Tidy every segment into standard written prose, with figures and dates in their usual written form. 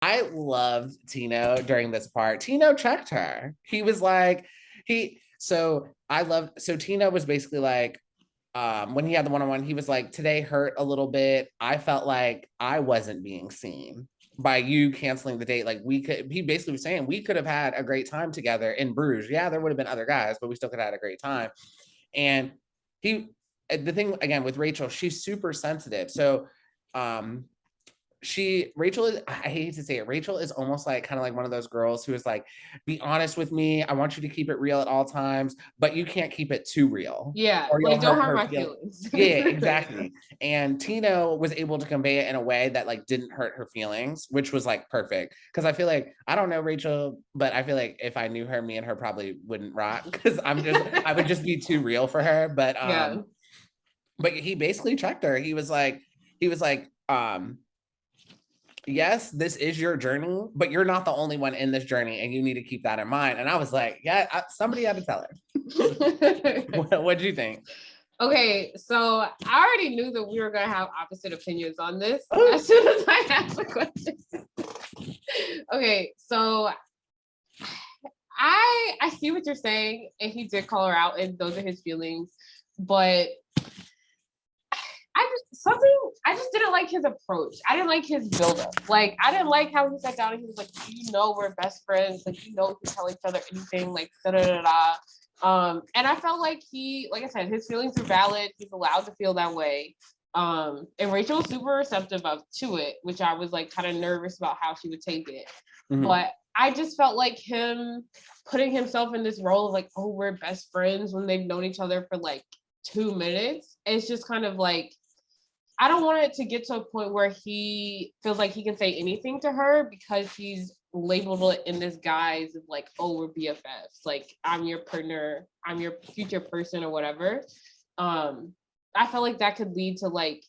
I loved Tino during this part. Tino checked her. He was like, so Tino was basically like, when he had the one-on-one, he was like, today hurt a little bit. I felt like I wasn't being seen by you canceling the date. Like he basically was saying we could have had a great time together in Bruges. Yeah, there would have been other guys, but we still could have had a great time. And he, the thing again with Rachel, she's super sensitive. So, um, Rachel is, I hate to say it, Rachel is almost like kind of like one of those girls who is like, be honest with me. I want you to keep it real at all times, but you can't keep it too real Yeah, or you'll like don't hurt hurt her my feelings. feelings. Yeah, exactly. And Tino was able to convey it in a way that like didn't hurt her feelings, which was like perfect. Cause I feel like I don't know Rachel, but I feel like if I knew her, me and her probably wouldn't rock because I would just be too real for her. Yeah. But he basically checked her. He was like, yes, this is your journey, but you're not the only one in this journey, and you need to keep that in mind. And I was like, yeah, somebody had to tell her. What do you think? Okay, so I already knew that we were gonna have opposite opinions on this as soon as I asked the question. Okay, so I see what you're saying, and he did call her out, and those are his feelings, but I just didn't like his approach. I didn't like his buildup. Like I didn't like how he sat down and he was like, you know, we're best friends. Like you know, we can tell each other anything. Like da da da da. And I felt like like I said, his feelings are valid. He's allowed to feel that way. And Rachel was super receptive to it, which I was like kind of nervous about how she would take it. Mm-hmm. But I just felt like him putting himself in this role of like, oh, we're best friends when they've known each other for like 2 minutes. It's just kind of like, I don't want it to get to a point where he feels like he can say anything to her because he's labeled it in this guise of like, oh, we're BFFs. Like, I'm your partner, I'm your future person or whatever. I felt like that could lead to like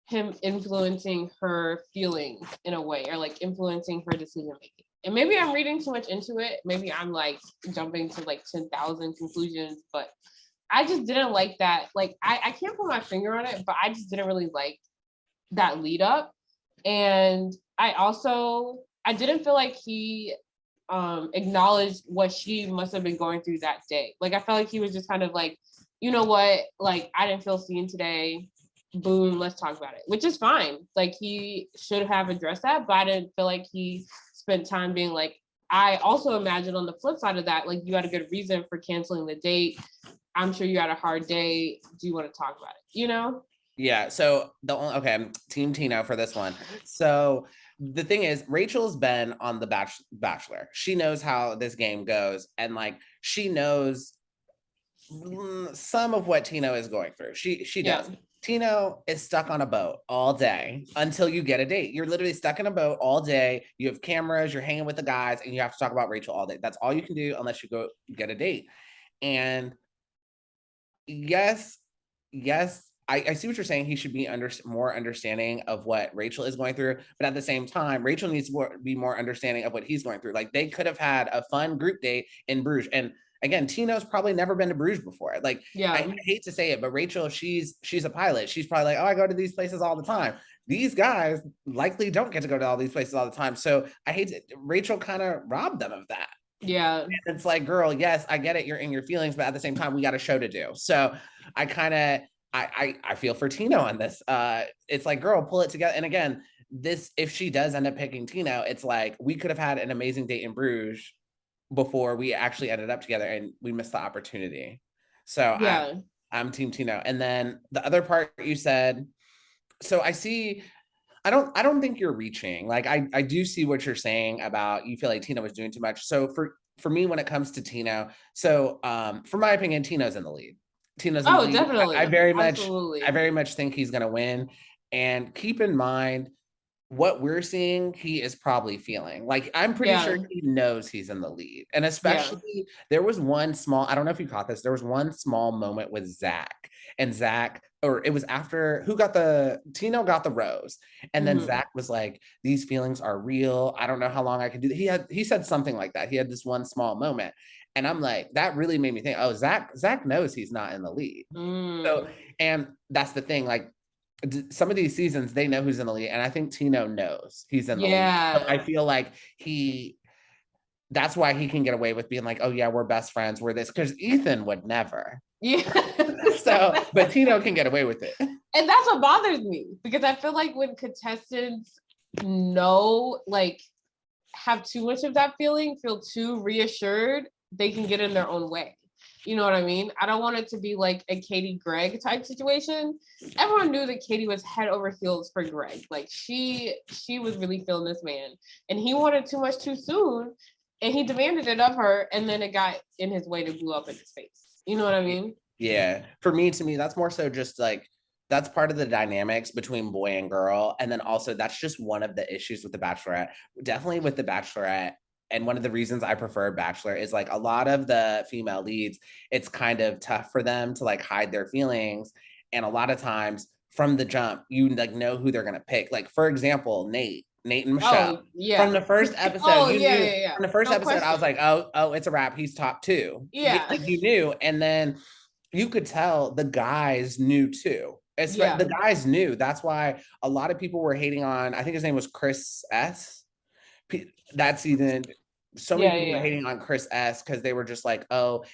him influencing her feelings in a way or like influencing her decision making. And maybe I'm reading too much into it. Maybe I'm like jumping to like 10,000 conclusions, but I just didn't like that. Like, I can't put my finger on it, but I just didn't really like that lead up. And I didn't feel like he acknowledged what she must have been going through that day. Like, I felt like he was just kind of like, you know what? Like, I didn't feel seen today. Boom, let's talk about it, which is fine. Like, he should have addressed that, but I didn't feel like he spent time being like, I also imagine on the flip side of that, like, you had a good reason for canceling the date. I'm sure you had a hard day. Do you want to talk about it? You know? Yeah. So I'm Team Tino for this one. So the thing is, Rachel's been on the Bachelor. She knows how this game goes, and like she knows some of what Tino is going through. She does. Yeah. Tino is stuck on a boat all day until you get a date. You're literally stuck in a boat all day. You have cameras, you're hanging with the guys, and you have to talk about Rachel all day. That's all you can do unless you go get a date. And yes, I see what you're saying. He should be more understanding of what Rachel is going through, but at the same time, Rachel needs to be more understanding of what he's going through. Like they could have had a fun group date in Bruges, and again, Tino's probably never been to Bruges before. Like, yeah, I hate to say it, but Rachel, she's a pilot. She's probably like, oh, I go to these places all the time. These guys likely don't get to go to all these places all the time. So I hate to, Rachel kind of robbed them of that. Yeah. And it's like, girl, yes, I get it. You're in your feelings, but at the same time, we got a show to do. So I kind of, I feel for Tino on this. It's like, girl, pull it together. And again, this, if she does end up picking Tino, it's like, we could have had an amazing date in Bruges before we actually ended up together and we missed the opportunity. So yeah, I'm Team Tino. And then the other part you said, so I see, I don't think you're reaching. Like I do see what you're saying about you feel like Tino was doing too much. So for me, when it comes to Tino, so for my opinion, Tino's in the lead. Tino's in the lead. Definitely. I very much think he's gonna win. And keep in mind what we're seeing, he is probably feeling. Like I'm pretty sure he knows he's in the lead. And especially there was one small, I don't know if you caught this, there was one small moment with Zach. And Zach, or it was after Tino got the rose. And then Zach was like, these feelings are real. I don't know how long I can do that. He said something like that. He had this one small moment. And I'm like, that really made me think, oh, Zach knows he's not in the lead. So, and that's the thing, like some of these seasons they know who's in the lead, and I think Tino knows he's in the lead. So I Yeah. feel like that's why he can get away with being like, oh yeah, we're best friends, we're this, because Ethan would never. Yeah. So, but Tino can get away with it. And that's what bothers me, because I feel like when contestants know, like, have too much of that feeling, feel too reassured, they can get in their own way. You know what I mean? I don't want it to be like a Katie Greg type situation. Everyone knew that Katie was head over heels for Greg. Like she was really feeling this man, and he wanted too much too soon, and he demanded it of her, and then it got in his way to blew up in his face. You know what I mean? Yeah. To me, that's more so just like, that's part of the dynamics between boy and girl. And then also that's just one of the issues with the Bachelorette. Definitely with the Bachelorette. And one of the reasons I prefer Bachelor is like a lot of the female leads, it's kind of tough for them to like hide their feelings. And a lot of times from the jump, you like know who they're gonna pick. Like for example, Nate and Michelle. Oh yeah. From the first episode, Oh you yeah, knew. yeah, yeah. From the first No episode, I was question. like, oh, it's a wrap. He's top two. Yeah. Like you knew. And then you could tell the guys knew too. Yeah. The guys knew. That's why a lot of people were hating on, I think his name was Chris S. That season, so many people were hating on Chris S because they were just like, oh,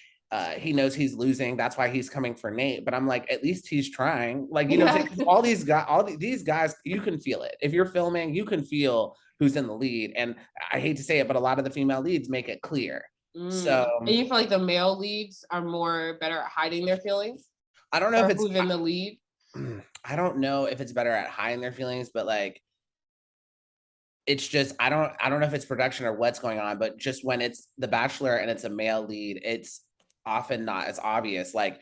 he knows he's losing. That's why he's coming for Nate. But I'm like, at least he's trying. Like, you know, what I'm saying? All these guys, you can feel it. If you're filming, you can feel who's in the lead. And I hate to say it, but a lot of the female leads make it clear. So, and you feel like the male leads are more better at hiding their feelings? I don't know if it's who's in the lead. I don't know if it's better at hiding their feelings, but like, it's just I don't know if it's production or what's going on, but just when it's The Bachelor and it's a male lead, it's often not as obvious. Like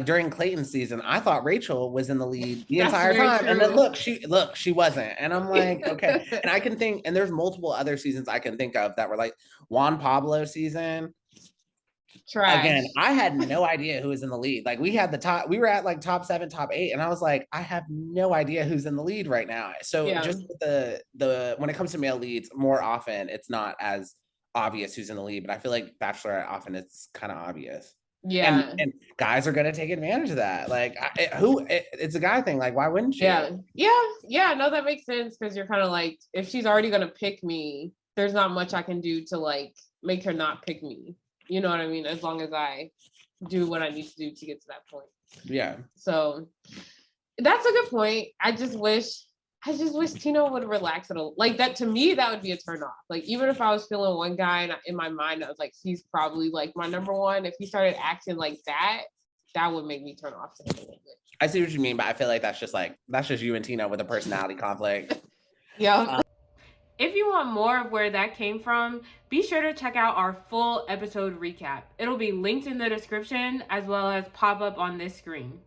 during Clayton's season, I thought Rachel was in the lead the entire time, and then she wasn't, and I'm like, okay. And I can think, and there's multiple other seasons I can think of that were like Juan Pablo season. Trash. Again, I had no idea who was in the lead. Like we were at like top 7, top 8, and I was like, I have no idea who's in the lead right now. So just with the when it comes to male leads, more often it's not as obvious who's in the lead, but I feel like Bachelorette often it's kind of obvious. Yeah. And guys are gonna take advantage of that. Like it's a guy thing. Like why wouldn't you? Yeah. No, that makes sense, because you're kind of like, if she's already gonna pick me, there's not much I can do to like make her not pick me. You know what I mean? As long as I do what I need to do to get to that point. Yeah. So that's a good point. I just wish Tino would relax it a little. Like that, to me, that would be a turn off. Like even if I was feeling one guy and in my mind I was like, he's probably like my number one. If he started acting like that, that would make me turn off to him a little bit. I see what you mean, but I feel like that's just you and Tino with a personality conflict. Yeah. If you want more of where that came from, be sure to check out our full episode recap. It'll be linked in the description as well as pop up on this screen.